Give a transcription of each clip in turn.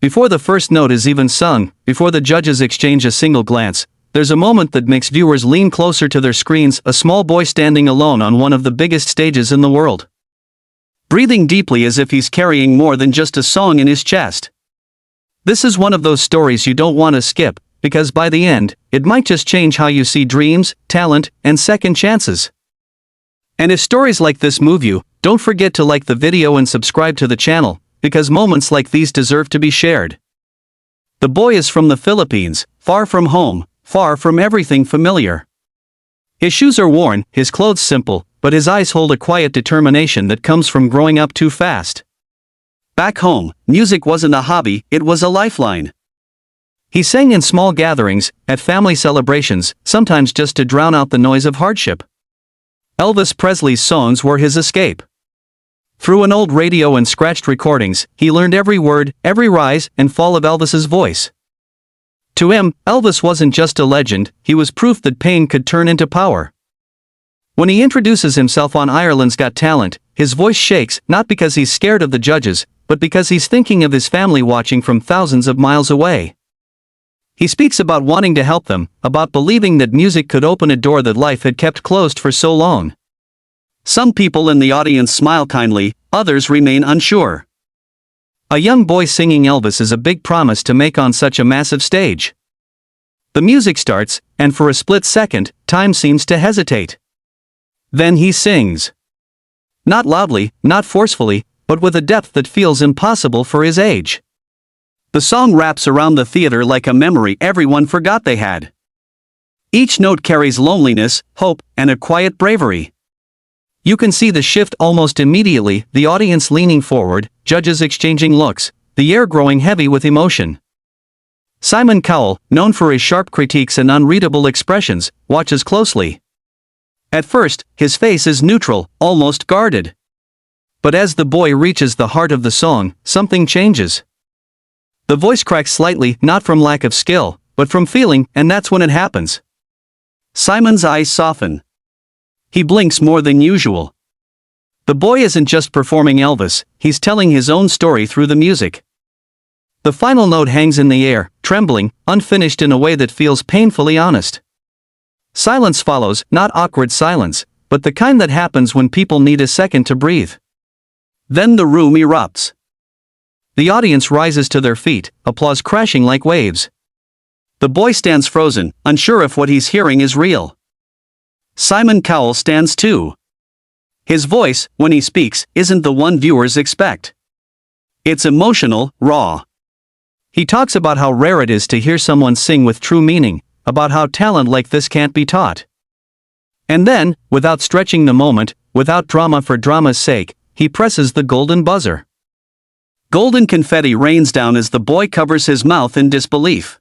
Before the first note is even sung, before the judges exchange a single glance, there's a moment that makes viewers lean closer to their screens, a small boy standing alone on one of the biggest stages in the world. Breathing deeply as if he's carrying more than just a song in his chest. This is one of those stories you don't want to skip, because by the end, it might just change how you see dreams, talent, and second chances. And if stories like this move you, don't forget to like the video and subscribe to the channel, because moments like these deserve to be shared. The boy is from the Philippines, far from home, far from everything familiar. His shoes are worn, his clothes simple, but his eyes hold a quiet determination that comes from growing up too fast. Back home, music wasn't a hobby, it was a lifeline. He sang in small gatherings, at family celebrations, sometimes just to drown out the noise of hardship. Elvis Presley's songs were his escape. Through an old radio and scratched recordings, he learned every word, every rise and fall of Elvis's voice. To him, Elvis wasn't just a legend, he was proof that pain could turn into power. When he introduces himself on Ireland's Got Talent, his voice shakes, not because he's scared of the judges, but because he's thinking of his family watching from thousands of miles away. He speaks about wanting to help them, about believing that music could open a door that life had kept closed for so long. Some people in the audience smile kindly, others remain unsure. A young boy singing Elvis is a big promise to make on such a massive stage. The music starts, and for a split second, time seems to hesitate. Then he sings. Not loudly, not forcefully, but with a depth that feels impossible for his age. The song wraps around the theater like a memory everyone forgot they had. Each note carries loneliness, hope, and a quiet bravery. You can see the shift almost immediately, the audience leaning forward, judges exchanging looks, the air growing heavy with emotion. Simon Cowell, known for his sharp critiques and unreadable expressions, watches closely. At first, his face is neutral, almost guarded. But as the boy reaches the heart of the song, something changes. The voice cracks slightly, not from lack of skill, but from feeling, and that's when it happens. Simon's eyes soften. He blinks more than usual. The boy isn't just performing Elvis, he's telling his own story through the music. The final note hangs in the air, trembling, unfinished in a way that feels painfully honest. Silence follows, not awkward silence, but the kind that happens when people need a second to breathe. Then the room erupts. The audience rises to their feet, applause crashing like waves. The boy stands frozen, unsure if what he's hearing is real. Simon Cowell stands too. His voice, when he speaks, isn't the one viewers expect. It's emotional, raw. He talks about how rare it is to hear someone sing with true meaning, about how talent like this can't be taught. And then, without stretching the moment, without drama for drama's sake, he presses the golden buzzer. Golden confetti rains down as the boy covers his mouth in disbelief.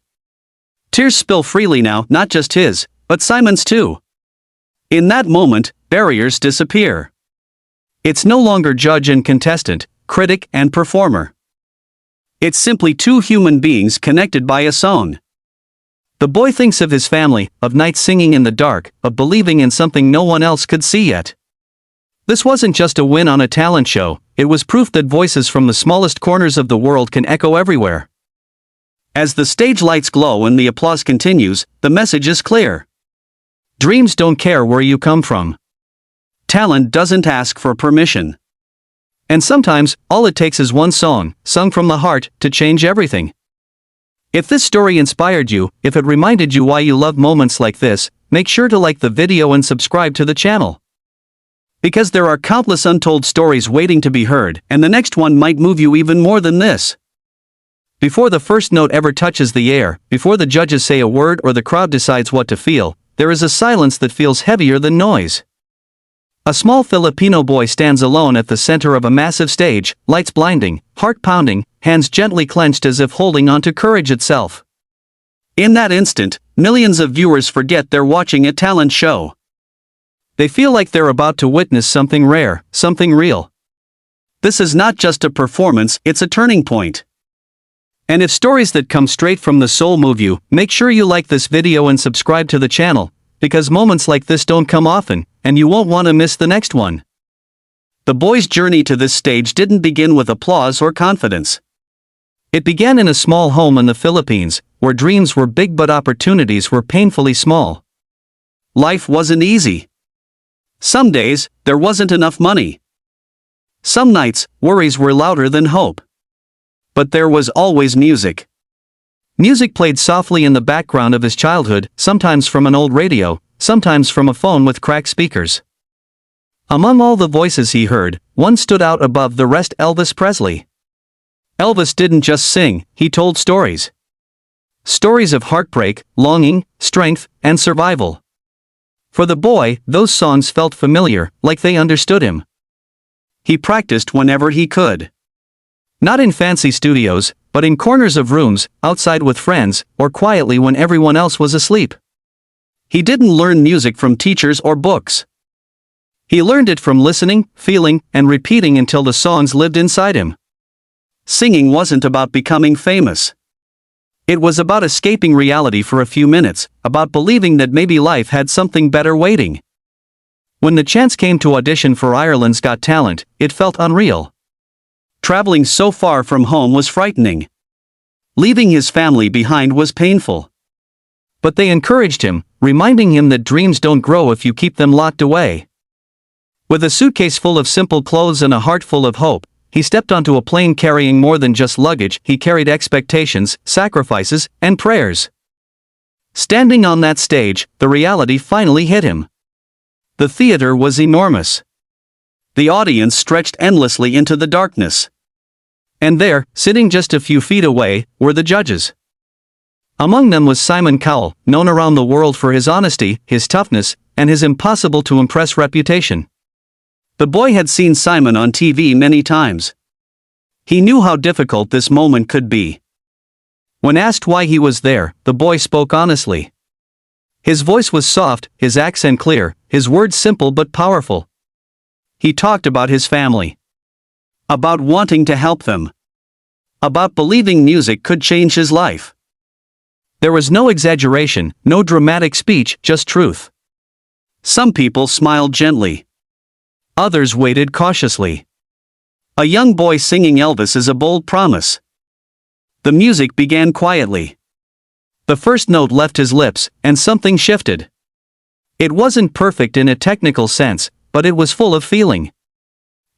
Tears spill freely now, not just his, but Simon's too. In that moment, barriers disappear. It's no longer judge and contestant, critic and performer. It's simply two human beings connected by a song. The boy thinks of his family, of nights singing in the dark, of believing in something no one else could see yet. This wasn't just a win on a talent show, it was proof that voices from the smallest corners of the world can echo everywhere. As the stage lights glow and the applause continues, the message is clear. Dreams don't care where you come from. Talent doesn't ask for permission. And sometimes, all it takes is one song, sung from the heart, to change everything. If this story inspired you, if it reminded you why you love moments like this, make sure to like the video and subscribe to the channel. Because there are countless untold stories waiting to be heard, and the next one might move you even more than this. Before the first note ever touches the air, before the judges say a word or the crowd decides what to feel, there is a silence that feels heavier than noise. A small Filipino boy stands alone at the center of a massive stage, lights blinding, heart pounding, hands gently clenched as if holding on to courage itself. In that instant, millions of viewers forget they're watching a talent show. They feel like they're about to witness something rare, something real. This is not just a performance, it's a turning point. And if stories that come straight from the soul move you, make sure you like this video and subscribe to the channel, because moments like this don't come often, and you won't want to miss the next one. The boy's journey to this stage didn't begin with applause or confidence. It began in a small home in the Philippines, where dreams were big but opportunities were painfully small. Life wasn't easy. Some days, there wasn't enough money. Some nights, worries were louder than hope. But there was always music. Music played softly in the background of his childhood, sometimes from an old radio, sometimes from a phone with cracked speakers. Among all the voices he heard, one stood out above the rest: Elvis Presley. Elvis didn't just sing, he told stories. Stories of heartbreak, longing, strength, and survival. For the boy, those songs felt familiar, like they understood him. He practiced whenever he could. Not in fancy studios, but in corners of rooms, outside with friends, or quietly when everyone else was asleep. He didn't learn music from teachers or books. He learned it from listening, feeling, and repeating until the songs lived inside him. Singing wasn't about becoming famous. It was about escaping reality for a few minutes, about believing that maybe life had something better waiting. When the chance came to audition for Ireland's Got Talent, it felt unreal. Traveling so far from home was frightening. Leaving his family behind was painful. But they encouraged him, reminding him that dreams don't grow if you keep them locked away. With a suitcase full of simple clothes and a heart full of hope, he stepped onto a plane carrying more than just luggage. He carried expectations, sacrifices, and prayers. Standing on that stage, the reality finally hit him. The theater was enormous. The audience stretched endlessly into the darkness. And there, sitting just a few feet away, were the judges. Among them was Simon Cowell, known around the world for his honesty, his toughness, and his impossible-to-impress reputation. The boy had seen Simon on TV many times. He knew how difficult this moment could be. When asked why he was there, the boy spoke honestly. His voice was soft, his accent clear, his words simple but powerful. He talked about his family. About wanting to help them. About believing music could change his life. There was no exaggeration, no dramatic speech, just truth. Some people smiled gently. Others waited cautiously. A young boy singing Elvis is a bold promise. The music began quietly. The first note left his lips, and something shifted. It wasn't perfect in a technical sense, but it was full of feeling.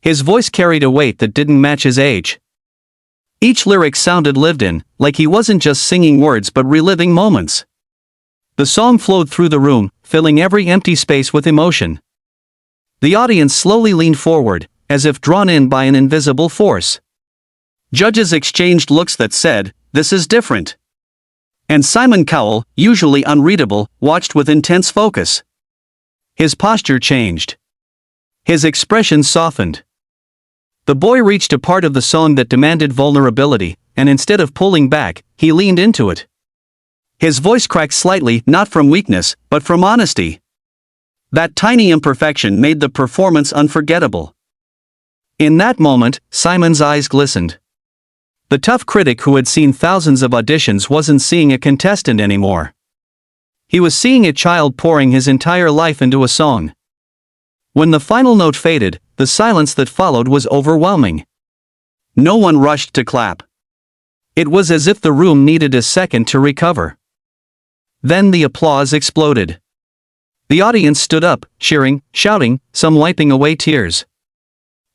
His voice carried a weight that didn't match his age. Each lyric sounded lived in, like he wasn't just singing words but reliving moments. The song flowed through the room, filling every empty space with emotion. The audience slowly leaned forward, as if drawn in by an invisible force. Judges exchanged looks that said, "This is different." And Simon Cowell, usually unreadable, watched with intense focus. His posture changed. His expression softened. The boy reached a part of the song that demanded vulnerability, and instead of pulling back, he leaned into it. His voice cracked slightly, not from weakness, but from honesty. That tiny imperfection made the performance unforgettable. In that moment, Simon's eyes glistened. The tough critic who had seen thousands of auditions wasn't seeing a contestant anymore. He was seeing a child pouring his entire life into a song. When the final note faded, the silence that followed was overwhelming. No one rushed to clap. It was as if the room needed a second to recover. Then the applause exploded. The audience stood up, cheering, shouting, some wiping away tears.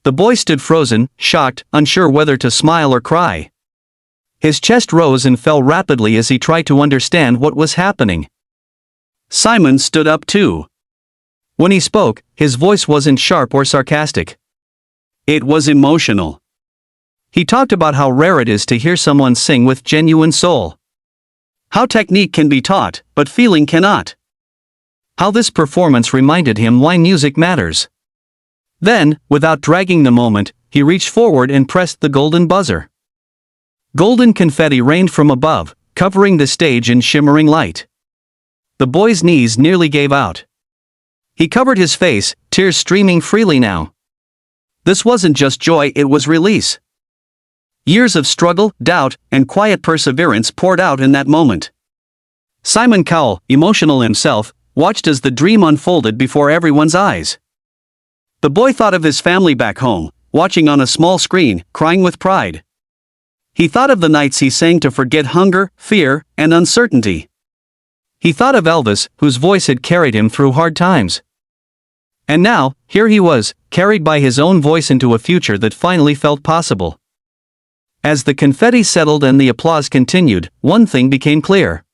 The boy stood frozen, shocked, unsure whether to smile or cry. His chest rose and fell rapidly as he tried to understand what was happening. Simon stood up too. When he spoke, his voice wasn't sharp or sarcastic. It was emotional. He talked about how rare it is to hear someone sing with genuine soul. How technique can be taught, but feeling cannot. How this performance reminded him why music matters. Then, without dragging the moment, he reached forward and pressed the golden buzzer. Golden confetti rained from above, covering the stage in shimmering light. The boy's knees nearly gave out. He covered his face, tears streaming freely now. This wasn't just joy, it was release. Years of struggle, doubt, and quiet perseverance poured out in that moment. Simon Cowell, emotional himself, watched as the dream unfolded before everyone's eyes. The boy thought of his family back home, watching on a small screen, crying with pride. He thought of the nights he sang to forget hunger, fear, and uncertainty. He thought of Elvis, whose voice had carried him through hard times. And now, here he was, carried by his own voice into a future that finally felt possible. As the confetti settled and the applause continued, one thing became clear.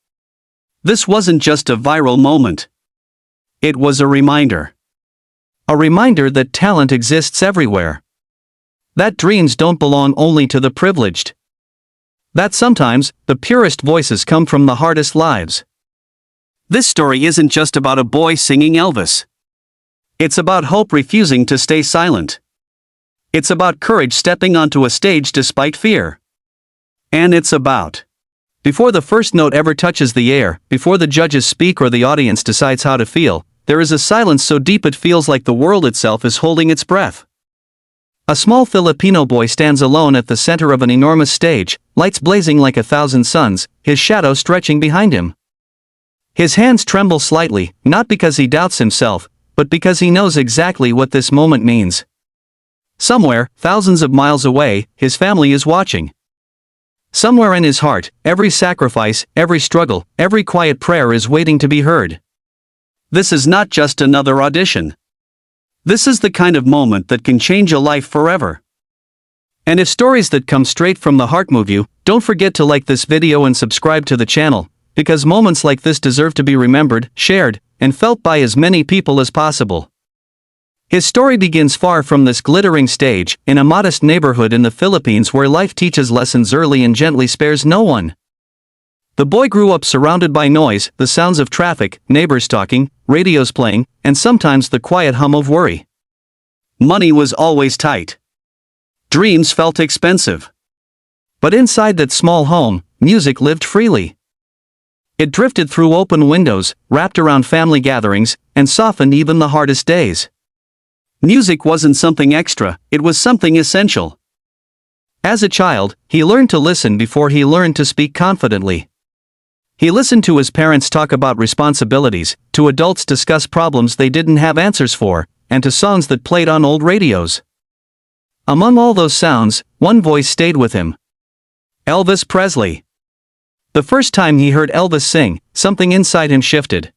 This wasn't just a viral moment. It was a reminder. A reminder that talent exists everywhere. That dreams don't belong only to the privileged. That sometimes, the purest voices come from the hardest lives. This story isn't just about a boy singing Elvis. It's about hope refusing to stay silent. It's about courage stepping onto a stage despite fear. And it's about, before the first note ever touches the air, before the judges speak or the audience decides how to feel, there is a silence so deep it feels like the world itself is holding its breath. A small Filipino boy stands alone at the center of an enormous stage, lights blazing like 1,000 suns, his shadow stretching behind him. His hands tremble slightly, not because he doubts himself, but because he knows exactly what this moment means. Somewhere, thousands of miles away, his family is watching. Somewhere in his heart, every sacrifice, every struggle, every quiet prayer is waiting to be heard. This is not just another audition. This is the kind of moment that can change a life forever. And if stories that come straight from the heart move you, don't forget to like this video and subscribe to the channel, because moments like this deserve to be remembered, shared, and felt by as many people as possible. His story begins far from this glittering stage, in a modest neighborhood in the Philippines where life teaches lessons early and gently spares no one. The boy grew up surrounded by noise, the sounds of traffic, neighbors talking, radios playing, and sometimes the quiet hum of worry. Money was always tight. Dreams felt expensive. But inside that small home, music lived freely. It drifted through open windows, wrapped around family gatherings, and softened even the hardest days. Music wasn't something extra, it was something essential. As a child, he learned to listen before he learned to speak confidently. He listened to his parents talk about responsibilities, to adults discuss problems they didn't have answers for, and to songs that played on old radios. Among all those sounds, one voice stayed with him. Elvis Presley. The first time he heard Elvis sing, something inside him shifted.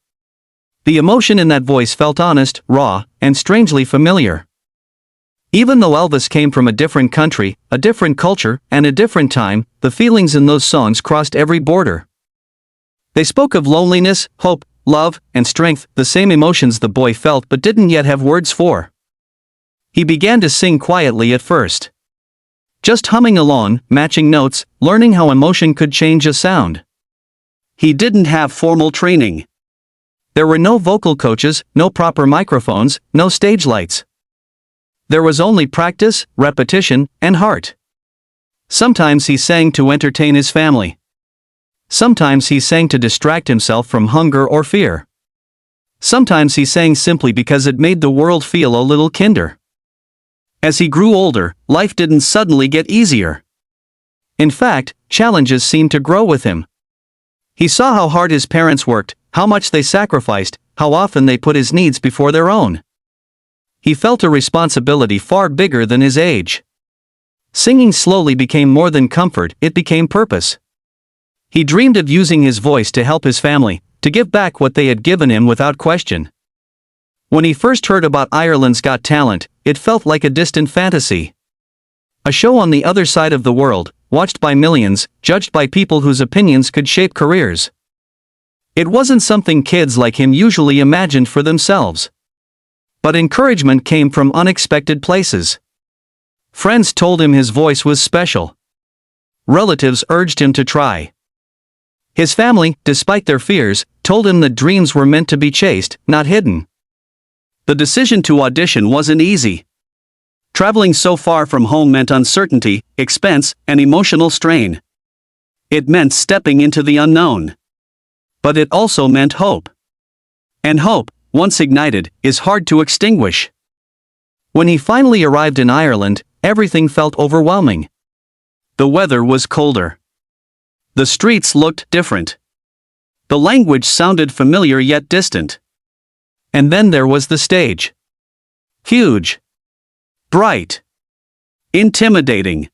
The emotion in that voice felt honest, raw, and strangely familiar. Even though Elvis came from a different country, a different culture, and a different time, the feelings in those songs crossed every border. They spoke of loneliness, hope, love, and strength, the same emotions the boy felt but didn't yet have words for. He began to sing quietly at first. Just humming along, matching notes, learning how emotion could change a sound. He didn't have formal training. There were no vocal coaches, no proper microphones, no stage lights. There was only practice, repetition, and heart. Sometimes he sang to entertain his family. Sometimes he sang to distract himself from hunger or fear. Sometimes he sang simply because it made the world feel a little kinder. As he grew older, life didn't suddenly get easier. In fact, challenges seemed to grow with him. He saw how hard his parents worked, how much they sacrificed, how often they put his needs before their own. He felt a responsibility far bigger than his age. Singing slowly became more than comfort, it became purpose. He dreamed of using his voice to help his family, to give back what they had given him without question. When he first heard about Ireland's Got Talent, it felt like a distant fantasy. A show on the other side of the world, watched by millions, judged by people whose opinions could shape careers. It wasn't something kids like him usually imagined for themselves. But encouragement came from unexpected places. Friends told him his voice was special. Relatives urged him to try. His family, despite their fears, told him that dreams were meant to be chased, not hidden. The decision to audition wasn't easy. Traveling so far from home meant uncertainty, expense, and emotional strain. It meant stepping into the unknown. But it also meant hope. And hope, once ignited, is hard to extinguish. When he finally arrived in Ireland, everything felt overwhelming. The weather was colder. The streets looked different. The language sounded familiar yet distant. And then there was the stage. Huge. Bright. Intimidating.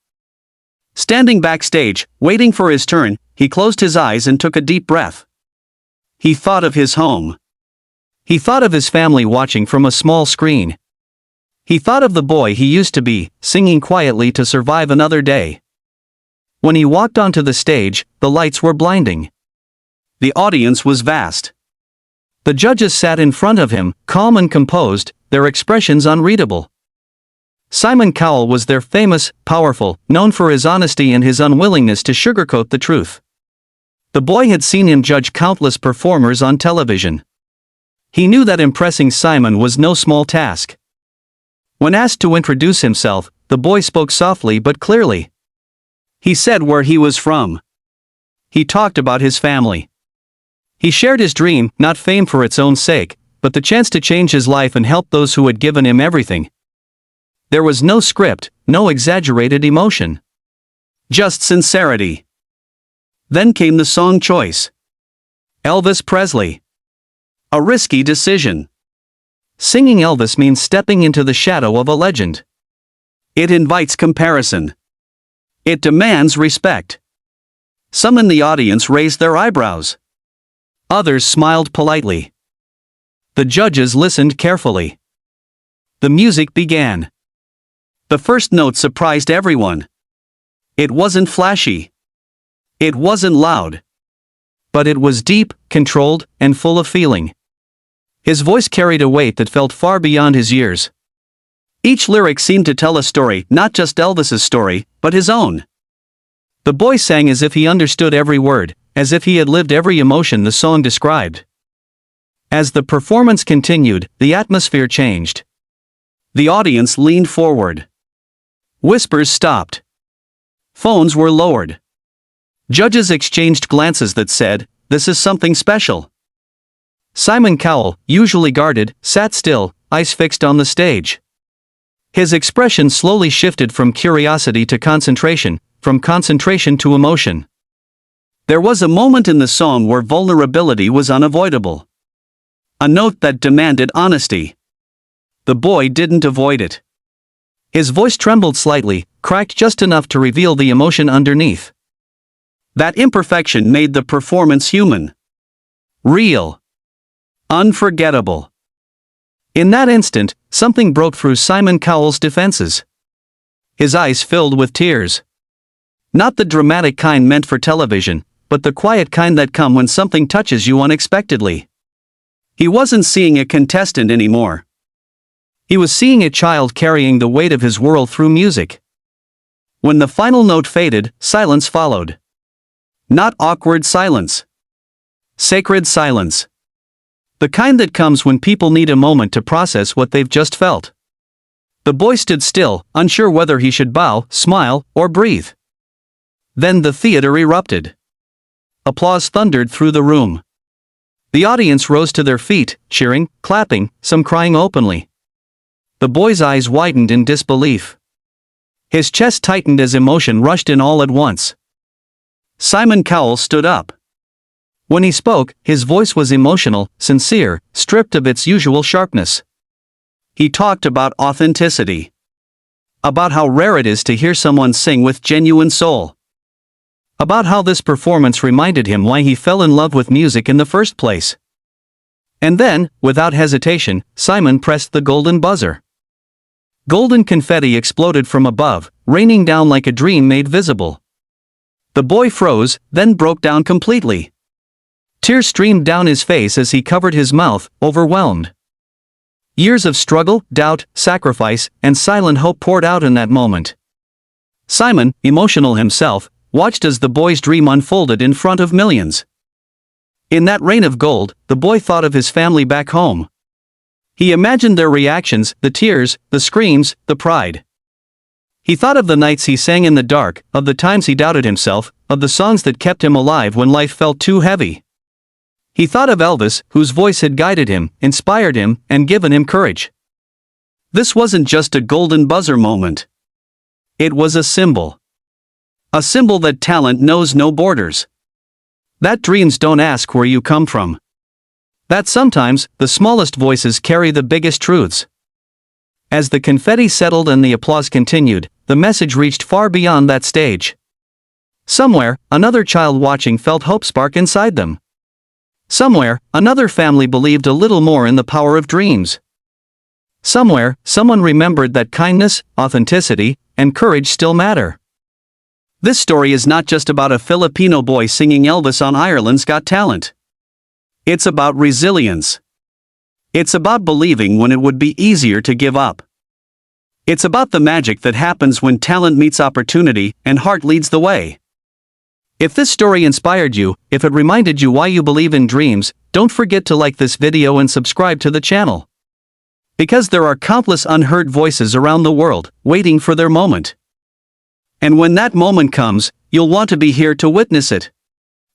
Standing backstage, waiting for his turn, he closed his eyes and took a deep breath. He thought of his home. He thought of his family watching from a small screen. He thought of the boy he used to be, singing quietly to survive another day. When he walked onto the stage, the lights were blinding. The audience was vast. The judges sat in front of him, calm and composed, their expressions unreadable. Simon Cowell was there, famous, powerful, known for his honesty and his unwillingness to sugarcoat the truth. The boy had seen him judge countless performers on television. He knew that impressing Simon was no small task. When asked to introduce himself, the boy spoke softly but clearly. He said where he was from. He talked about his family. He shared his dream, not fame for its own sake, but the chance to change his life and help those who had given him everything. There was no script, no exaggerated emotion. Just sincerity. Then came the song choice. Elvis Presley. A risky decision. Singing Elvis means stepping into the shadow of a legend. It invites comparison. It demands respect. Some in the audience raised their eyebrows. Others smiled politely. The judges listened carefully. The music began. The first note surprised everyone. It wasn't flashy. It wasn't loud. But it was deep, controlled, and full of feeling. His voice carried a weight that felt far beyond his years. Each lyric seemed to tell a story, not just Elvis's story, but his own. The boy sang as if he understood every word, as if he had lived every emotion the song described. As the performance continued, the atmosphere changed. The audience leaned forward. Whispers stopped. Phones were lowered. Judges exchanged glances that said, "This is something special." Simon Cowell, usually guarded, sat still, eyes fixed on the stage. His expression slowly shifted from curiosity to concentration, from concentration to emotion. There was a moment in the song where vulnerability was unavoidable. A note that demanded honesty. The boy didn't avoid it. His voice trembled slightly, cracked just enough to reveal the emotion underneath. That imperfection made the performance human. Real. Unforgettable. In that instant, something broke through Simon Cowell's defenses. His eyes filled with tears. Not the dramatic kind meant for television, but the quiet kind that come when something touches you unexpectedly. He wasn't seeing a contestant anymore. He was seeing a child carrying the weight of his world through music. When the final note faded, silence followed. Not awkward silence. Sacred silence. The kind that comes when people need a moment to process what they've just felt. The boy stood still, unsure whether he should bow, smile, or breathe. Then the theater erupted. Applause thundered through the room. The audience rose to their feet, cheering, clapping, some crying openly. The boy's eyes widened in disbelief. His chest tightened as emotion rushed in all at once. Simon Cowell stood up. When he spoke, his voice was emotional, sincere, stripped of its usual sharpness. He talked about authenticity. About how rare it is to hear someone sing with genuine soul. About how this performance reminded him why he fell in love with music in the first place. And then, without hesitation, Simon pressed the golden buzzer. Golden confetti exploded from above, raining down like a dream made visible. The boy froze, then broke down completely. Tears streamed down his face as he covered his mouth, overwhelmed. Years of struggle, doubt, sacrifice, and silent hope poured out in that moment. Simon, emotional himself, watched as the boy's dream unfolded in front of millions. In that rain of gold, the boy thought of his family back home. He imagined their reactions, the tears, the screams, the pride. He thought of the nights he sang in the dark, of the times he doubted himself, of the songs that kept him alive when life felt too heavy. He thought of Elvis, whose voice had guided him, inspired him, and given him courage. This wasn't just a golden buzzer moment. It was a symbol. A symbol that talent knows no borders. That dreams don't ask where you come from. That sometimes, the smallest voices carry the biggest truths. As the confetti settled and the applause continued, the message reached far beyond that stage. Somewhere, another child watching felt hope spark inside them. Somewhere, another family believed a little more in the power of dreams. Somewhere, someone remembered that kindness, authenticity, and courage still matter. This story is not just about a Filipino boy singing Elvis on Ireland's Got Talent. It's about resilience. It's about believing when it would be easier to give up. It's about the magic that happens when talent meets opportunity and heart leads the way. If this story inspired you, if it reminded you why you believe in dreams, don't forget to like this video and subscribe to the channel. Because there are countless unheard voices around the world, waiting for their moment. And when that moment comes, you'll want to be here to witness it.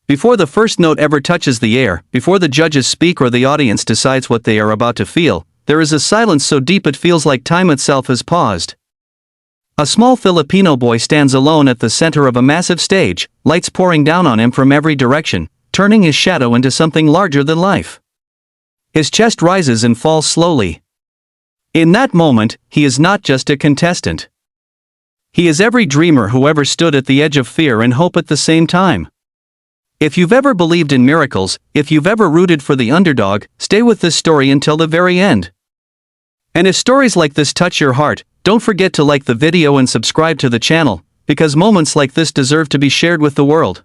Before the first note ever touches the air, before the judges speak or the audience decides what they are about to feel, there is a silence so deep it feels like time itself has paused. A small Filipino boy stands alone at the center of a massive stage, lights pouring down on him from every direction, turning his shadow into something larger than life. His chest rises and falls slowly. In that moment, he is not just a contestant. He is every dreamer who ever stood at the edge of fear and hope at the same time. If you've ever believed in miracles, if you've ever rooted for the underdog, stay with this story until the very end. And if stories like this touch your heart, don't forget to like the video and subscribe to the channel, because moments like this deserve to be shared with the world.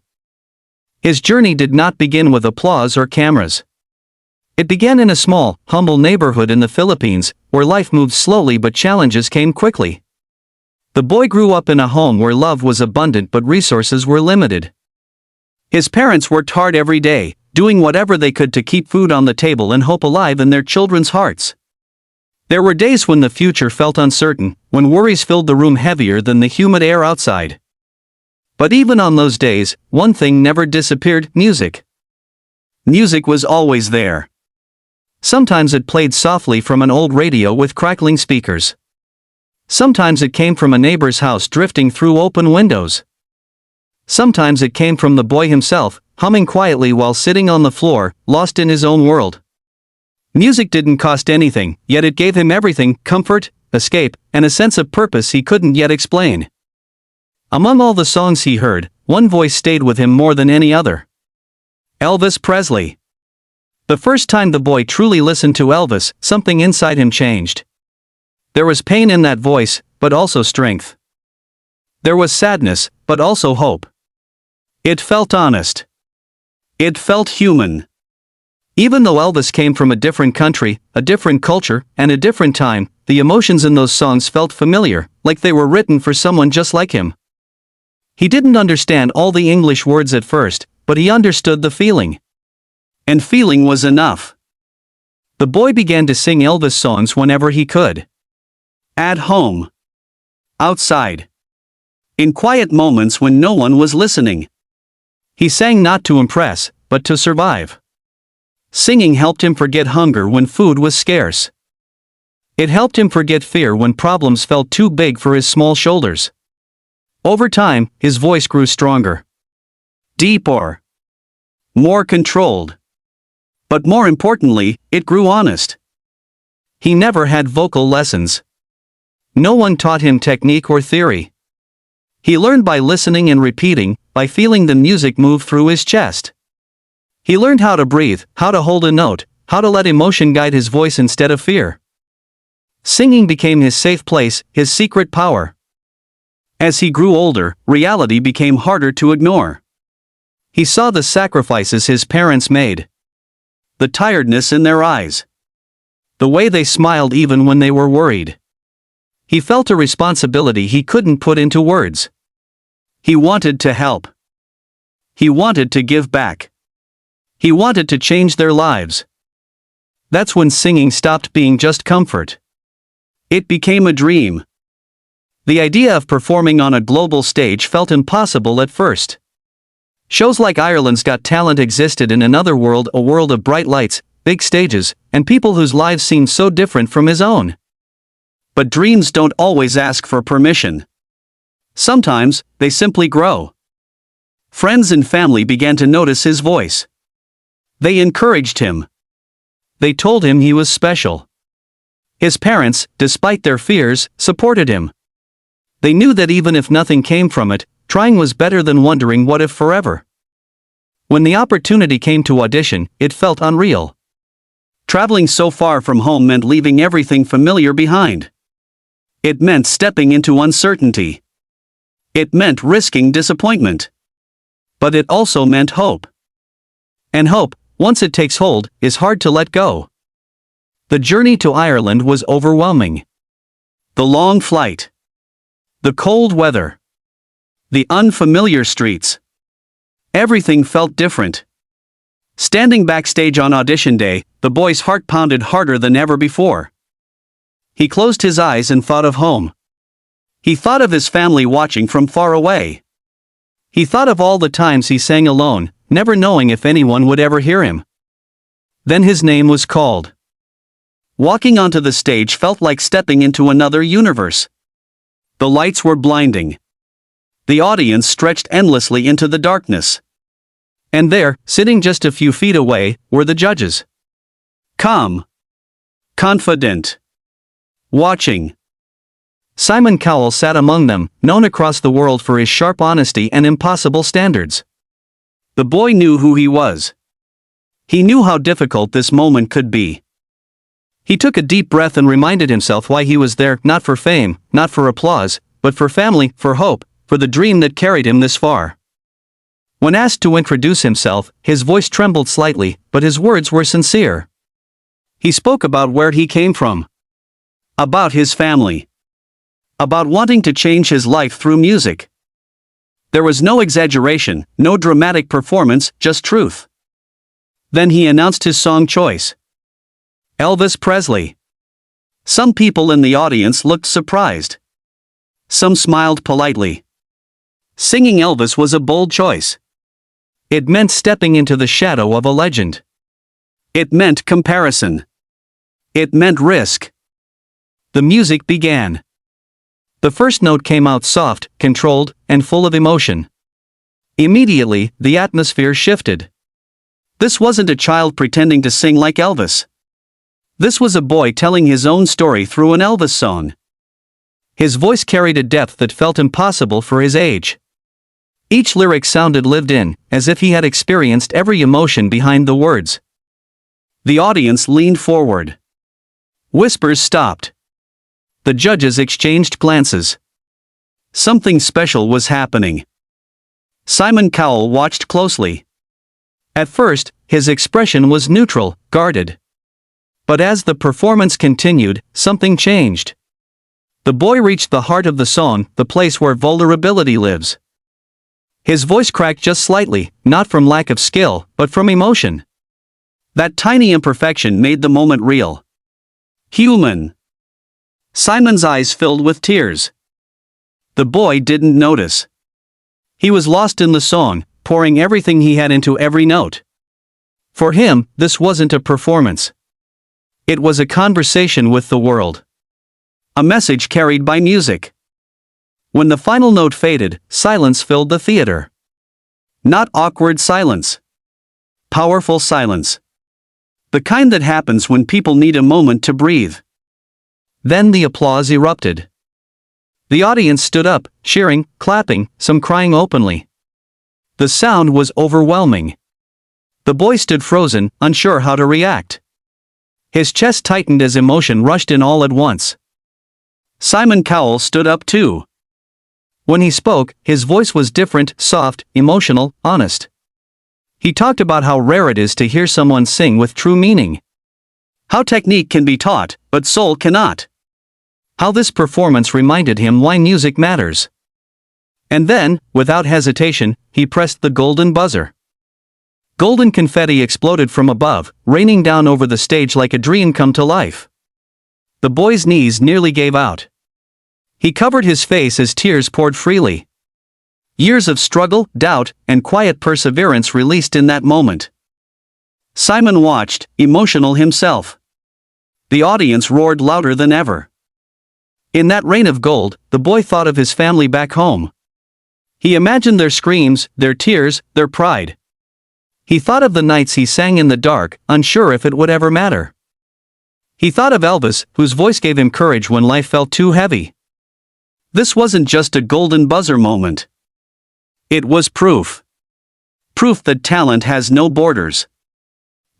His journey did not begin with applause or cameras. It began in a small, humble neighborhood in the Philippines, where life moved slowly but challenges came quickly. The boy grew up in a home where love was abundant but resources were limited. His parents worked hard every day, doing whatever they could to keep food on the table and hope alive in their children's hearts. There were days when the future felt uncertain, when worries filled the room heavier than the humid air outside. But even on those days, one thing never disappeared: music. Music was always there. Sometimes it played softly from an old radio with crackling speakers. Sometimes it came from a neighbor's house drifting through open windows. Sometimes it came from the boy himself, humming quietly while sitting on the floor, lost in his own world. Music didn't cost anything, yet it gave him everything: comfort, escape, and a sense of purpose he couldn't yet explain. Among all the songs he heard, one voice stayed with him more than any other. Elvis Presley. The first time the boy truly listened to Elvis, something inside him changed. There was pain in that voice, but also strength. There was sadness, but also hope. It felt honest. It felt human. Even though Elvis came from a different country, a different culture, and a different time, the emotions in those songs felt familiar, like they were written for someone just like him. He didn't understand all the English words at first, but he understood the feeling. And feeling was enough. The boy began to sing Elvis songs whenever he could. At home. Outside. In quiet moments when no one was listening. He sang not to impress, but to survive. Singing helped him forget hunger when food was scarce. It helped him forget fear when problems felt too big for his small shoulders. Over time, his voice grew stronger. Deeper. More controlled. But more importantly, it grew honest. He never had vocal lessons. No one taught him technique or theory. He learned by listening and repeating, by feeling the music move through his chest. He learned how to breathe, how to hold a note, how to let emotion guide his voice instead of fear. Singing became his safe place, his secret power. As he grew older, reality became harder to ignore. He saw the sacrifices his parents made. The tiredness in their eyes. The way they smiled even when they were worried. He felt a responsibility he couldn't put into words. He wanted to help. He wanted to give back. He wanted to change their lives. That's when singing stopped being just comfort. It became a dream. The idea of performing on a global stage felt impossible at first. Shows like Ireland's Got Talent existed in another world, a world of bright lights, big stages, and people whose lives seemed so different from his own. But dreams don't always ask for permission. Sometimes, they simply grow. Friends and family began to notice his voice. They encouraged him. They told him he was special. His parents, despite their fears, supported him. They knew that even if nothing came from it, Trying was better than wondering what if forever. When the opportunity came to audition, it felt unreal. Traveling so far from home meant leaving everything familiar behind. It meant stepping into uncertainty. It meant risking disappointment. But it also meant hope. And hope, once it takes hold, is hard to let go. The journey to Ireland was overwhelming. The long flight. The cold weather. The unfamiliar streets. Everything felt different. Standing backstage on audition day, the boy's heart pounded harder than ever before. He closed his eyes and thought of home. He thought of his family watching from far away. He thought of all the times he sang alone, never knowing if anyone would ever hear him. Then his name was called. Walking onto the stage felt like stepping into another universe. The lights were blinding. The audience stretched endlessly into the darkness. And there, sitting just a few feet away, were the judges. Calm. Confident. Watching. Simon Cowell sat among them, known across the world for his sharp honesty and impossible standards. The boy knew who he was. He knew how difficult this moment could be. He took a deep breath and reminded himself why he was there, not for fame, not for applause, but for family, for hope, for the dream that carried him this far. When asked to introduce himself, his voice trembled slightly, but his words were sincere. He spoke about where he came from. About his family. About wanting to change his life through music. There was no exaggeration, no dramatic performance, just truth. Then he announced his song choice. Elvis Presley. Some people in the audience looked surprised. Some smiled politely. Singing Elvis was a bold choice. It meant stepping into the shadow of a legend. It meant comparison. It meant risk. The music began. The first note came out soft, controlled, and full of emotion. Immediately, the atmosphere shifted. This wasn't a child pretending to sing like Elvis. This was a boy telling his own story through an Elvis song. His voice carried a depth that felt impossible for his age. Each lyric sounded lived in, as if he had experienced every emotion behind the words. The audience leaned forward. Whispers stopped. The judges exchanged glances. Something special was happening. Simon Cowell watched closely. At first, his expression was neutral, guarded. But as the performance continued, something changed. The boy reached the heart of the song, the place where vulnerability lives. His voice cracked just slightly, not from lack of skill, but from emotion. That tiny imperfection made the moment real. Human. Simon's eyes filled with tears. The boy didn't notice. He was lost in the song, pouring everything he had into every note. For him, this wasn't a performance. It was a conversation with the world. A message carried by music. When the final note faded, silence filled the theater. Not awkward silence. Powerful silence. The kind that happens when people need a moment to breathe. Then the applause erupted. The audience stood up, cheering, clapping, some crying openly. The sound was overwhelming. The boy stood frozen, unsure how to react. His chest tightened as emotion rushed in all at once. Simon Cowell stood up too. When he spoke, his voice was different, soft, emotional, honest. He talked about how rare it is to hear someone sing with true meaning. How technique can be taught, but soul cannot. How this performance reminded him why music matters. And then, without hesitation, he pressed the golden buzzer. Golden confetti exploded from above, raining down over the stage like a dream come to life. The boy's knees nearly gave out. He covered his face as tears poured freely. Years of struggle, doubt, and quiet perseverance released in that moment. Simon watched, emotional himself. The audience roared louder than ever. In that rain of gold, the boy thought of his family back home. He imagined their screams, their tears, their pride. He thought of the nights he sang in the dark, unsure if it would ever matter. He thought of Elvis, whose voice gave him courage when life felt too heavy. This wasn't just a golden buzzer moment. It was proof. Proof that talent has no borders.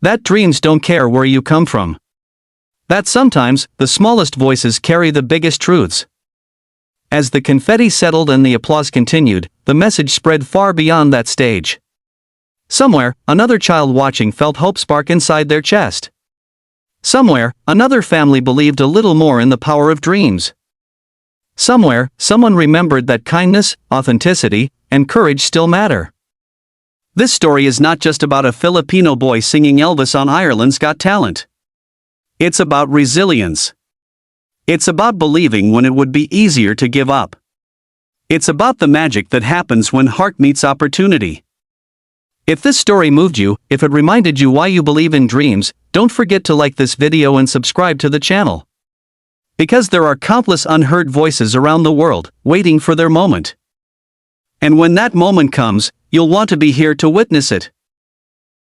That dreams don't care where you come from. That sometimes, the smallest voices carry the biggest truths. As the confetti settled and the applause continued, the message spread far beyond that stage. Somewhere, another child watching felt hope spark inside their chest. Somewhere, another family believed a little more in the power of dreams. Somewhere, someone remembered that kindness, authenticity, and courage still matter. This story is not just about a Filipino boy singing Elvis on Ireland's Got Talent. It's about resilience. It's about believing when it would be easier to give up. It's about the magic that happens when heart meets opportunity. If this story moved you, if it reminded you why you believe in dreams, don't forget to like this video and subscribe to the channel. Because there are countless unheard voices around the world, waiting for their moment. And when that moment comes, you'll want to be here to witness it.